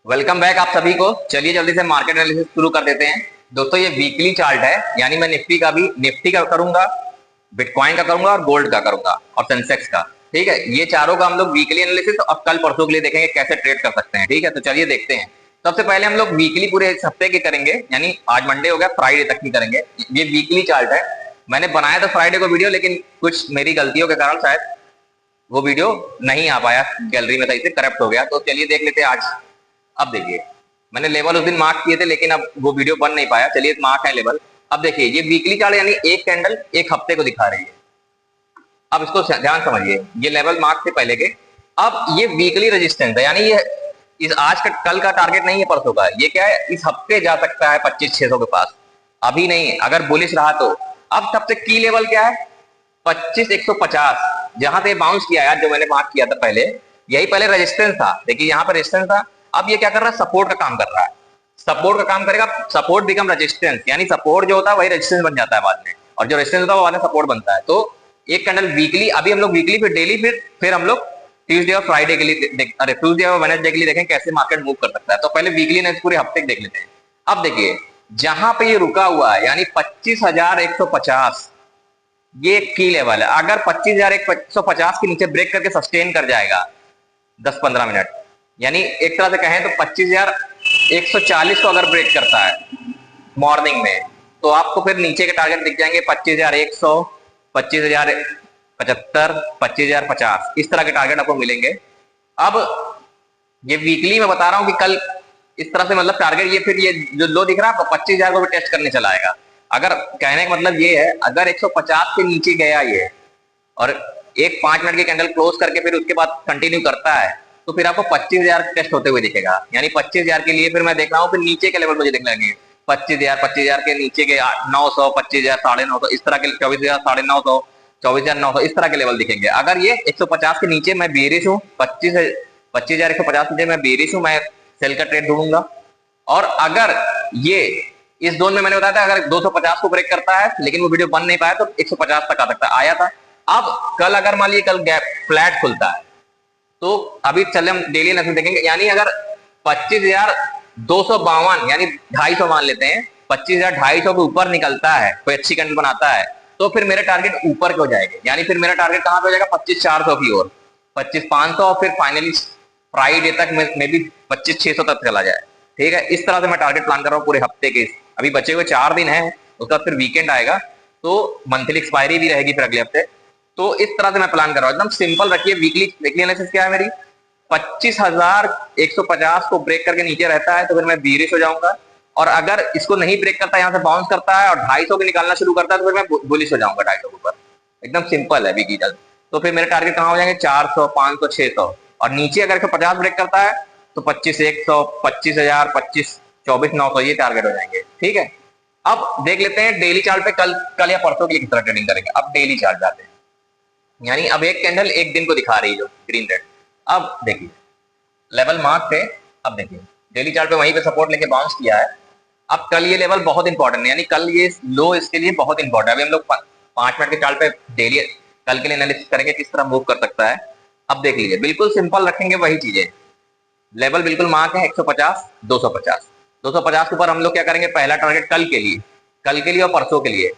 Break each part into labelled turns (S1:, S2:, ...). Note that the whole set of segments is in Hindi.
S1: वेलकम बैक आप सभी को। चलिए जल्दी से मार्केट एनालिसिस शुरू कर देते हैं। दोस्तों ये वीकली चार्ट है, यानी मैं निफ्टी का करूंगा, बिटकॉइन का करूंगा और गोल्ड का करूंगा और सेंसेक्स का। ठीक है, ये चारों का हम लोग वीकली एनालिसिस और कल परसों के लिए देखेंगे कैसे ट्रेड कर सकते हैं। ठीक है, तो चलिए देखते हैं। सबसे पहले हम लोग वीकली पूरे इस हफ्ते के करेंगे, यानी आज मंडे हो गया, फ्राइडे तक की करेंगे। ये वीकली चार्ट है। मैंने बनाया था फ्राइडे को वीडियो, लेकिन कुछ मेरी गलतियों के कारण शायद वो वीडियो नहीं आ पाया, गैलरी में था इसे करप्ट हो गया। तो चलिए देख लेते हैं आज। अब देखिए, मैंने लेवल उस दिन मार्क किए थे, लेकिन अब वो वीडियो बन नहीं पाया। चलिए मार्क है लेवल। अब देखिए, ये वीकली चार्ट यानी एक कैंडल एक हफ्ते को दिखा रही है। अब इसको ध्यान समझिए, ये लेवल मार्क थे पहले के। अब ये वीकली रेजिस्टेंस है, यानी ये इस आज का कल का टारगेट नहीं है, परसों का। ये क्या है, इस हफ्ते जा सकता है 25,600 के पास, अभी नहीं है, अगर बुलिश रहा तो। अब सबसे की लेवल क्या है, 25,150, जहां से बाउंस किया यार, जो मैंने मार्क किया था पहले, यही पहले रेजिस्टेंस था। देखिए यहाँ पर रेजिस्टेंस था। अब ये क्या कर रहा है, सपोर्ट का काम कर रहा है। सपोर्ट का काम करेगा, सपोर्ट बिकम रेजिस्टेंस, यानी सपोर्ट जो होता है वही रेजिस्टेंस बन जाता है बाद में, और जो रेजिस्टेंस होता है वो बाद में सपोर्ट बनता है। तो एक कैंडल वीकली, अभी हम लोग वीकली, फिर डेली, फिर हम लोग ट्यूसडे और फ्राइडे के लिए अरे ट्यूसडे और वेडनेसडे के लिए देखें कैसे मार्केट मूव कर सकता है। तो पहले वीकली ने पूरे हफ्ते देख लेते हैं। अब देखिए, जहां पे ये रुका हुआ है, यानी 25,150, ये की लेवल है। अगर 25,150 के नीचे ब्रेक करके सस्टेन कर जाएगा 10-15 मिनट, यानी एक तरह से कहें तो 25,140 को अगर ब्रेक करता है मॉर्निंग में, तो आपको फिर नीचे के टारगेट दिख जाएंगे 25,100, 25,075, 25,050, इस तरह के टारगेट आपको मिलेंगे। अब ये वीकली मैं बता रहा हूं कि कल इस तरह से मतलब टारगेट, ये फिर ये जो लो दिख रहा है आपको 25,000 को भी टेस्ट करने चला आएगा। अगर कहने का मतलब ये है, अगर 150 के नीचे गया ये और एक 5 मिनट की कैंडल क्लोज करके फिर उसके बाद कंटिन्यू करता है, तो फिर आपको 25,000 टेस्ट होते हुए दिखेगा। यानी 25,000 के लिए फिर मैं देख रहा हूँ, फिर नीचे के लेवल मुझे दिखने लगे 25,000 के नीचे के 900, 25,000, 950, इस तरह के 24,000, 950, 24,900, इस तरह के लेवल दिखेंगे। अगर ये 150 के नीचे मैं बेरिश हूँ, 25,150 नीचे मैं बेरिश हूँ, मैं सेल का ट्रेड ढूंढूंगा। और अगर ये इस जोन में, मैंने बताया था अगर 250 को ब्रेक करता है, लेकिन वो वीडियो बन नहीं पाया, तो 150 तक आ सकता है, आया था। अब कल अगर मान लीजिए कल गैप फ्लैट खुलता है, तो अभी चले हम डेली एनालिसिस देखेंगे, यानी अगर 25,252, यानी 250 मान लेते हैं, 25,250 के ऊपर निकलता है, कोई अच्छी कैंडल बनाता है, तो फिर मेरे टारगेट ऊपर के हो जाएंगे। यानी फिर मेरा टारगेट कहां पे हो जाएगा, 25,400 की ओर, 25,500, और फिर फाइनली फ्राइडे तक मे भी 25,600 तक चला जाए। ठीक है, इस तरह से मैं टारगेट प्लान कर रहा हूँ पूरे हफ्ते के। अभी बचे हुए 4 दिन है, उसके बाद फिर वीकेंड आएगा, तो मंथली एक्सपायरी भी रहेगी फिर अगले हफ्ते। तो इस तरह से मैं प्लान कर रहा हूँ, एकदम सिंपल रखिए। वीकली एनालिसिस क्या है मेरी, 25,150 को ब्रेक करके नीचे रहता है तो फिर मैं बीरिश हो जाऊंगा, और अगर इसको नहीं ब्रेक करता, यहाँ से बाउंस करता है और 250 को निकालना शुरू करता है, तो फिर मैं बुलिश हो जाऊंगा 250 के ऊपर। एकदम सिंपल है वीकली चार्ट। तो फिर मेरे टारगेट कहाँ हो जाएंगे, 400, 500, 600, और नीचे अगर 150 ब्रेक करता है तो 25,100, 25,000, 24,900, ये टारगेट हो जाएंगे। ठीक है, अब देख लेते हैं डेली चार्ट पे कल या परसों की किस तरह ट्रेडिंग करेंगे। अब डेली चार्ट जाते हैं, यानी अब एक कैंडल एक दिन को दिखा रही है जो ग्रीन रेड। अब देखिए, लेवल मार्क थे। अब देखिए, डेली चार्ट पे वहीं पे सपोर्ट लेके बाउंस किया है। अब कल ये लेवल बहुत इंपॉर्टेंट है, यानी कल ये लो इसके लिए बहुत इंपॉर्टेंट है। अभी हम लोग 5 मिनट के चार्ट पे डेली कल के लिए एनालिसिस करेंगे किस तरह मूव कर सकता है। अब देख लीजिए, बिल्कुल सिंपल रखेंगे वही चीजें। लेवल बिल्कुल मार्क है 150, 250, 250 के ऊपर हम लोग क्या करेंगे, पहला टारगेट कल के लिए और परसों के लिए।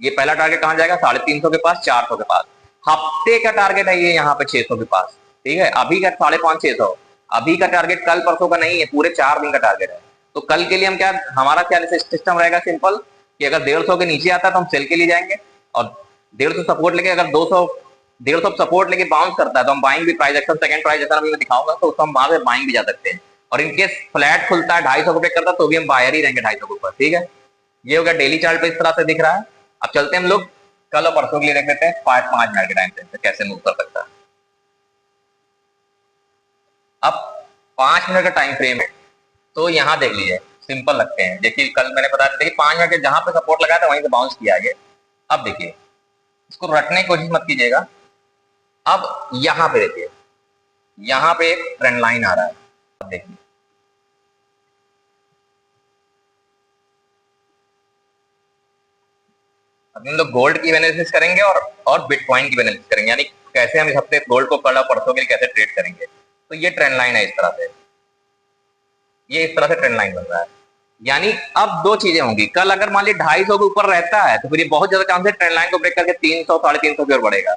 S1: ये पहला टारगेट कहां जाएगा, 350 के पास, 400 के पास। हफ्ते का टारगेट है ये यहाँ पे 600 के पास। ठीक है, अभी का 550, 600 अभी का टारगेट, कल परसों का नहीं है, पूरे 4 दिन का टारगेट है। तो कल के लिए हम क्या, हमारा क्या सिस्टम रहेगा, सिंपल, कि अगर 150 के नीचे आता है तो हम सेल के लिए जाएंगे, और 150 सपोर्ट लेके, अगर 200 150 सपोर्ट लेके बाउंस करता है तो हम बाइंग भी, प्राइस एक्शन सेकंड प्राइस जैसा अभी मैं दिखाऊंगा, तो उसको हम वहां से बाइंग भी जा सकते हैं। और इनकेस फ्लैट खुलता है 250 को ब्रेक करता है तो भी हम बायर ही रहेंगे 250 के ऊपर। ठीक है, ये हो गया डेली चार्ट पे इस तरह से दिख रहा है। अब चलते हैं हम लोग कल और परसों के लिए, देख लेते हैं 5 मिनट के टाइम पे कैसे मूव कर सकता है। अब 5 मिनट का टाइम फ्रेम है, तो यहाँ देख लीजिए, सिंपल रखते हैं। देखिए कल मैंने बताया था, देखिए 5 मिनट के जहां पे सपोर्ट लगाया था वहीं से बाउंस किया है। अब देखिए, इसको रटने की कोशिश मत कीजिएगा। अब यहाँ पे देखिए, यहाँ पे एक ट्रेंड लाइन आ रहा है। अब देखिए, अब हम लोग गोल्ड की एनालिसिस करेंगे और बिटकॉइन की एनालिसिस करेंगे, यानी कैसे हम इस हफ्ते गोल्ड को कल और परसों के लिए कैसे ट्रेड करेंगे। तो ये ट्रेंड लाइन है इस तरह से। ये इस तरह से ट्रेंड लाइन बन रहा है। यानी अब दो चीजें होंगी, कल अगर मान लीजिए 250 के ऊपर रहता है तो फिर ये बहुत ज्यादा चांस है ट्रेंड लाइन को ब्रेक करके 300 350 की ओर बढ़ेगा।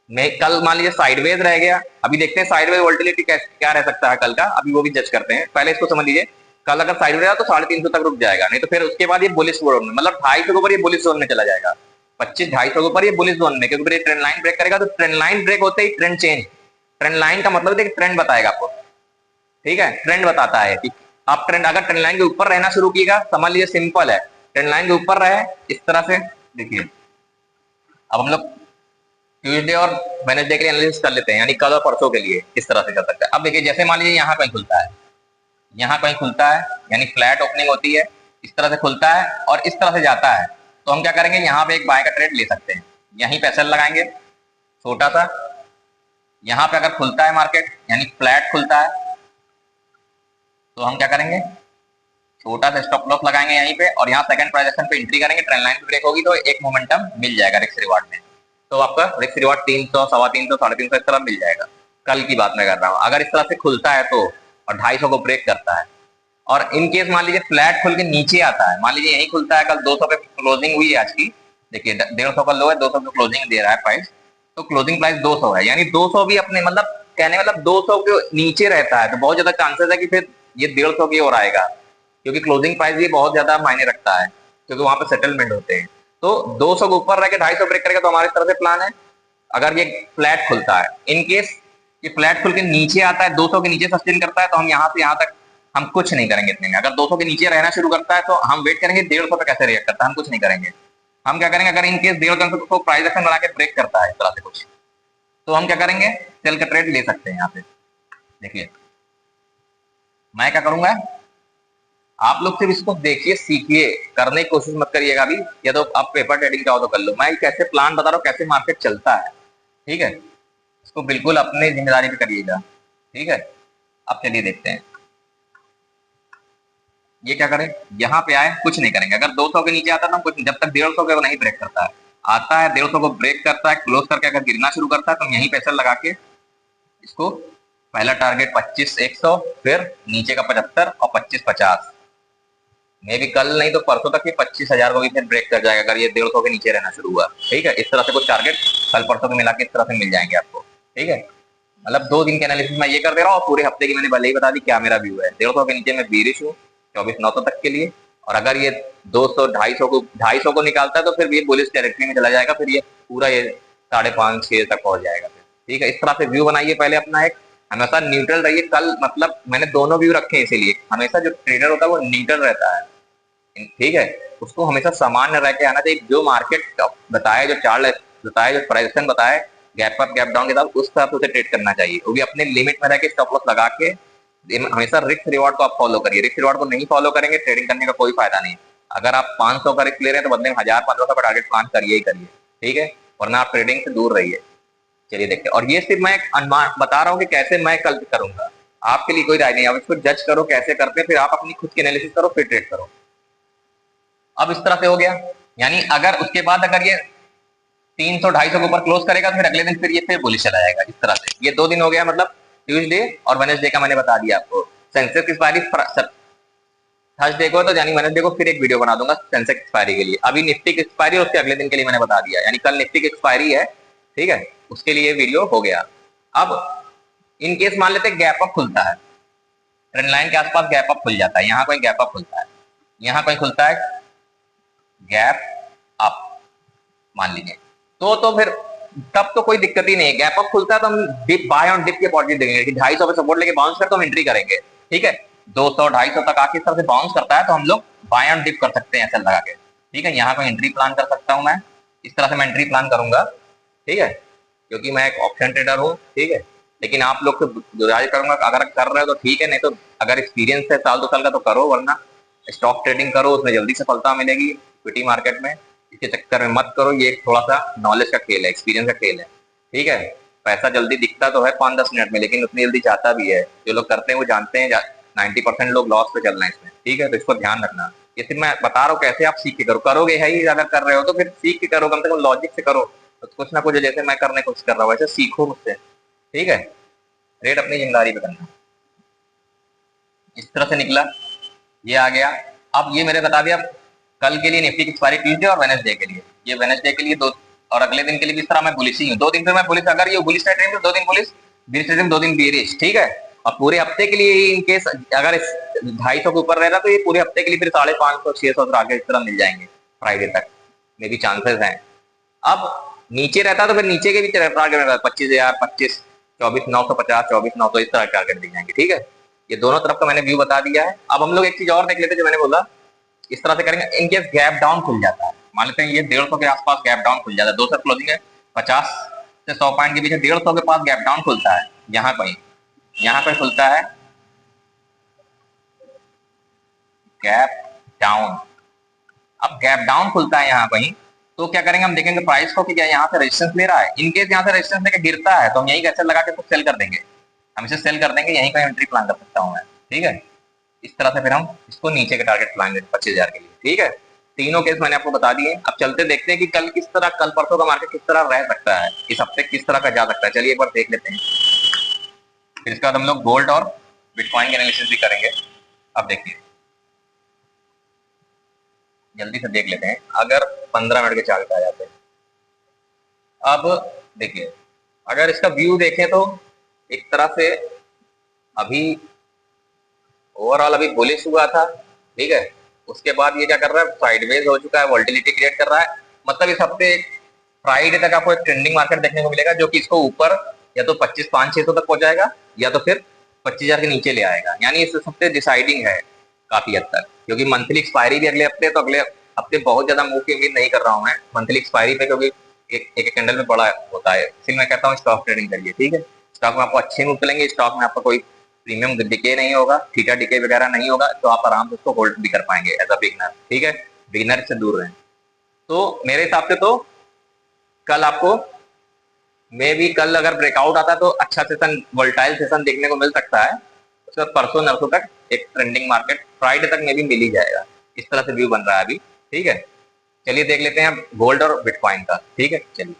S1: मैं कल मान लीजिए साइडवेज रह गया, अभी देखते हैं साइडवेज वोल्टिलिटी क्या रह सकता है कल का, अभी वो भी जज करते हैं। पहले इसको समझ लीजिए, कल अगर साइडवेज रहा तो 350 तक रुक जाएगा, नहीं तो फिर उसके बाद ये बुलिश जोन में, मतलब 250 के ऊपर ये बुलिश जोन में चला जाएगा, 25-250 के ऊपर ये बुलिश जोन में, क्योंकि ट्रेंड लाइन ब्रेक करेगा तो ट्रेंड लाइन ब्रेक होते ही ट्रेंड चेंज। ट्रेंड लाइन का मतलब है कि ट्रेंड बताएगा आपको, ठीक है, ट्रेंड बताता है कि आप ट्रेंड अगर ट्रेंड लाइन के ऊपर रहना शुरू किएगा, समझ लीजिए सिंपल है, ट्रेंड लाइन के ऊपर रहे इस तरह से। देखिए अब हम लोग ट्यूजडे और वेडनेसडे के लिए एनालिसिस कर लेते हैं, यानी कल और परसों के लिए इस तरह से कर सकते हैं। अब देखिए जैसे मान लीजिए यहाँ कहीं खुलता है, यहाँ कहीं खुलता है, यानी फ्लैट ओपनिंग होती है, इस तरह से खुलता है और इस तरह से जाता है, तो हम क्या करेंगे, यहाँ पे एक बाय का ट्रेड ले सकते हैं, यहीं पे सेल लगाएंगे छोटा सा। यहाँ पे अगर खुलता है मार्केट यानी फ्लैट खुलता है तो हम क्या करेंगे, छोटा सा स्टॉप लॉस लगाएंगे यहीं पे, और यहाँ सेकंड प्राइजेक्शन पे एंट्री करेंगे, ट्रेंड लाइन ब्रेक होगी तो एक मोमेंटम मिल जाएगा रिस्क रिवार्ड में, तो आपका रिस्क रिवार्ड 300 350 350 इस तरह मिल जाएगा। कल की बात मैं कर रहा हूँ, अगर इस तरह से खुलता है तो और 250 को ब्रेक करता है, और इन केस मान लीजिए फ्लैट खुल के नीचे आता है, मान लीजिए यही खुलता है, कल 200 पे क्लोजिंग हुई है आज की, देखिए 150 का लो है, 200 पे क्लोजिंग दे रहा है प्राइस, तो क्लोजिंग प्राइस 200 है, यानी 200 भी अपने मतलब कहने मतलब 200 के नीचे रहता है तो बहुत ज्यादा चांसेस है कि फिर ये 150 की ओर आएगा, क्योंकि क्लोजिंग प्राइस भी बहुत ज्यादा मायने रखता है, क्योंकि वहां पे सेटलमेंट होते हैं। तो 200 के ऊपर रह के 250 ब्रेक करेगा तो हमारे तरफ से प्लान है, अगर ये फ्लैट खुलता है, इन केस ये फ्लैट खुल के नीचे आता है, 200 के नीचे सस्टेन करता है, तो हम यहाँ से यहाँ तक हम कुछ नहीं करेंगे इतने में। अगर 200 के नीचे रहना शुरू करता है तो हम वेट करेंगे 150 पे कैसे रिएक्ट करता है, हम कुछ नहीं करेंगे। हम क्या करेंगे, अगर इन केस 150 को प्राइस एक्शन बना के ब्रेक करता है इस तरह से कुछ, तो हम क्या करेंगे, सेल का ट्रेड ले सकते हैं यहाँ पे। देखिए मैं क्या करूंगा, आप लोग सिर्फ इसको देखिए, सीखिए, करने की कोशिश मत करिएगा अभी, या तो आप पेपर ट्रेडिंग चाहो तो कर लो, मैं कैसे प्लान बता रहा हूँ कैसे मार्केट चलता है, ठीक है, इसको बिल्कुल अपने जिम्मेदारी पे करिएगा, ठीक है। अब चलिए देखते हैं, ये क्या करें, यहाँ पे आए कुछ नहीं करेंगे, अगर 200 के नीचे आता है तो कुछ, जब तक 150 के वो नहीं ब्रेक करता है, आता है 150 को ब्रेक करता है, क्लोज करके अगर गिरना शुरू करता है तो हम यहीं पैसा लगा के इसको पहला टारगेट 25-100, फिर नीचे का 75 और 25-50, मे भी कल नहीं तो परसों तक ये 25,000 को भी फिर ब्रेक कर जाएगा अगर ये 150 के नीचे रहना शुरू हुआ, ठीक है। इस तरह से कुछ टारगेट कल परसों के मिला के इस तरह से मिल जाएंगे आपको, ठीक है। मतलब 2 दिन के एनालिसिस में ये कर दे रहा हूँ, पूरे हफ्ते की मैंने भले ही बता दी क्या मेरा व्यू है। 150 के नीचे मैं बीरिश हूँ 24,900 तक के लिए, और अगर ये 200 को निकालता है तो फिर ये बुलिश टेरिटरी में चला जाएगा, फिर ये पूरा ये 5.5-6 तक पहुंच जाएगा फिर, ठीक है। इस तरह से व्यू बनाइए पहले अपना, एक हमेशा न्यूट्रल रहिए। कल मतलब मैंने दोनों व्यू रखे हैं, इसीलिए हमेशा जो ट्रेडर होता है वो न्यूट्रल रहता है, ठीक है, उसको हमेशा सामान्य रह के आना चाहिए। जो मार्केट बताए, जो चार्ट बताए, जो प्राइसेशन बताए, गैप अप गैप डाउन के साथ उस हिसाब से उसे ट्रेड करना चाहिए, वो भी अपने लिमिट में रह के स्टॉप लॉस लगा के। हमेशा रिस्क रिवार्ड को आप फॉलो करिए, रिस्क रिवार्ड को नहीं फॉलो करेंगे ट्रेडिंग करने का कोई फायदा नहीं। अगर आप 500 का रिस्क ले रहे हैं तो बदले में 1000-1500 का टारगेट प्लान करिए ही करिए, ठीक है, वरना आप ट्रेडिंग से दूर रहिए। चलिए देखते हैं, और ये सिर्फ मैं अनुमान बता रहा हूँ कि कैसे मैं कल करूंगा, आपके लिए कोई राय नहीं, आप इसको जज करो कैसे करते हैं, फिर आप अपनी खुद की एनालिसिस करो फिर ट्रेड करो। अब इस तरह से हो गया, यानी अगर उसके बाद अगर ये 300-250 के ऊपर क्लोज करेगा तो फिर अगले दिन फिर ये फिर बुलिश चला जाएगा इस तरह से। ये 2 दिन हो गया, मतलब ट्यूसडे और वेडनेसडे का मैंने बता दिया आपको। सेंसेक्स एक्सपायरी थर्सडे को, तो यानी वेडनेसडे को फिर एक वीडियो बना दूंगा सेंसेक्स एक्सपायरी के लिए। अभी निफ्टी की एक्सपायरी उसके अगले दिन के लिए मैंने बता दिया, यानी कल निफ्टी की एक्सपायरी है, ठीक है, उसके लिए वीडियो हो गया। अब इन केस मान लेते गैप अप खुलता है, ट्रेंड लाइन के आसपास गैप अप खुल जाता है, यहाँ कोई गैप अप खुलता है, यहाँ कोई खुलता है गैप अप मान लीजिए, तो फिर तब तो कोई दिक्कत ही नहीं है। गैप अप खुलता है तो हम डिप बाय ऑन डिप के पॉजिटिव देंगे कि 250 पे सपोर्ट लेके बाउंस कर तो हम एंट्री करेंगे, ठीक है। 200-250 तक आके इस तरह से बाउंस करता है तो हम लोग बाय ऑन डिप कर सकते हैं ऐसा लगा के, ठीक है। यहाँ पे एंट्री प्लान कर सकता हूँ मैं, इस तरह से मैं एंट्री प्लान करूंगा, ठीक है, क्योंकि मैं एक ऑप्शन ट्रेडर हूँ, ठीक है। लेकिन आप लोग को गुजारिश करूंगा अगर कर रहे हो तो ठीक है, नहीं तो अगर एक्सपीरियंस है 1-2 साल का तो करो, वरना स्टॉक ट्रेडिंग करो, उसमें जल्दी सफलता मिलेगी इक्विटी मार्केट में। इसके चक्कर में मत करो, ये थोड़ा सा नॉलेज का खेल है, एक्सपीरियंस का खेल है, ठीक है। पैसा जल्दी दिखता तो है 5-10 मिनट में, लेकिन उतनी जल्दी जाता भी है। जो लोग करते हैं वो जानते हैं 90% लोग लॉस पे चल रहे हैं इसमें, ठीक है, तो इसको ध्यान रखना। ये सिर्फ मैं बता रहा हूँ कैसे आप सीख के करो, करोगे है ही, अगर कर रहे हो तो फिर सीख के करो, कम से कम लॉजिक से करो, तो कुछ ना कुछ जैसे मैं करने की कोशिश कर रहा हूँ वैसे सीखो मुझसे, ठीक है। रेट अपनी जिम्मेदारी पे करना। इस तरह से निकला, ये आ गया। अब ये मैंने बता दिया कल के लिए निफ्टी की एक्सपायरी ट्यूसडे और वेडनेसडे के लिए, ये वेडनेसडे के लिए दो, और अगले दिन के लिए भी इस तरह मैं बुलिश ही हूँ। 2 दिन फिर मैं बुलिश, अगर ये बुलिश का ट्रेंड 2 दिन बुलिश, बीरिश ट्रेंड 2 दिन बीरिश, ठीक है। और पूरे हफ्ते के लिए इन केस अगर 250 के ऊपर रह रहा तो ये पूरे हफ्ते के लिए फिर 550 600 आगे इस तरह मिल जाएंगे फ्राइडे तक, मे भी चांसेस हैं। अब नीचे रहता तो फिर नीचे के भी टारगेट रहता 25,000 25 24,950 24,900 इस तरह टारगेट दिख जाएंगे, ठीक है। ये दोनों तरफ का मैंने व्यू बता दिया है। अब हम लोग एक चीज और देख लेते हैं, जो मैंने बोला इस तरह से करेंगे। इनकेस गैप डाउन खुल जाता है, मान लेते हैं ये 150 के आसपास गैप डाउन खुल जाता है, 200 क्लोजिंग है, 50 से 100 पॉइंट के बीच 150 के पास गैप डाउन खुलता है, यहाँ पे खुलता है गैप डाउन। अब गैप डाउन खुलता है यहाँ कहीं, तो क्या करेंगे, हम देखेंगे प्राइस को कि क्या यहाँ से रेजिस्टेंस ले रहा है। इनकेस यहाँ से रेजिस्टेंस लेकर गिरता है तो हम यही कैसे लगा के सेल कर देंगे, हम इसे सेल कर देंगे, यहीं का एंट्री प्लान कर सकता हूँ मैं, ठीक है। इस तरह से फिर हम इसको नीचे के टारगेट प्लान करेंगे 25,000 के लिए, ठीक है। तीनों केस मैंने आपको बता दिए। अब चलते देखते हैं कि कल किस तरह, कल परसों का मार्केट किस तरह रह सकता है, इस हफ्ते किस तरह का जा सकता है। चलिए एक बार देख लेते हैं, फिर इसके बाद हम लोग गोल्ड और बिटकॉइन के एनालिसिस भी करेंगे। अब देखिए जल्दी से देख लेते हैं, अगर 15 मिनट के चार्ट पे आ जाते हैं। अब देखिए अगर इसका व्यू देखें तो एक तरह से अभी ओवरऑल अभी बुलिश हुआ था, ठीक है। उसके बाद ये क्या कर रहा है, साइडवेज हो चुका है, वोल्टिलिटी क्रिएट कर रहा है। मतलब इस हफ्ते फ्राइडे तक आपको एक ट्रेंडिंग मार्केट देखने को मिलेगा, जो कि इसको ऊपर या तो 25,500-600 तक पहुंचाएगा या तो फिर 25,000 के नीचे ले आएगा। यानी इस हफ्ते डिसाइडिंग है काफी हद तक, क्योंकि मंथली एक्सपायरी भी अगले हफ्ते, तो अगले हफ्ते बहुत ज्यादा मूव की उम्मीद नहीं कर रहा हूं मैं मंथली एक्सपायरी पे, क्योंकि एक कैंडल में बड़ा होता है। इसलिए मैं कहता हूँ स्टॉक ट्रेडिंग करिए, ठीक है। स्टॉक में आपको अच्छे मूव मिलेंगे, स्टॉक में आपको कोई प्रीमियम डिके नहीं होगा, थीटा डिके वगैरह नहीं होगा, तो आप आराम से उसको होल्ड भी कर पाएंगे एज अ बिगनर, ठीक है। बिगनर से दूर रहें। तो मेरे हिसाब से तो कल आपको मे भी, कल अगर ब्रेकआउट आता तो अच्छा सेशन, वोल्टाइल सेशन देखने को मिल सकता है। उसके बाद परसों नरसों तक एक ट्रेंडिंग मार्केट फ्राइडे तक में भी मिल ही जाएगा। इस तरह से व्यू बन रहा है अभी, ठीक है। चलिए देख लेते हैं गोल्ड और बिटकॉइन का, ठीक है। चलिए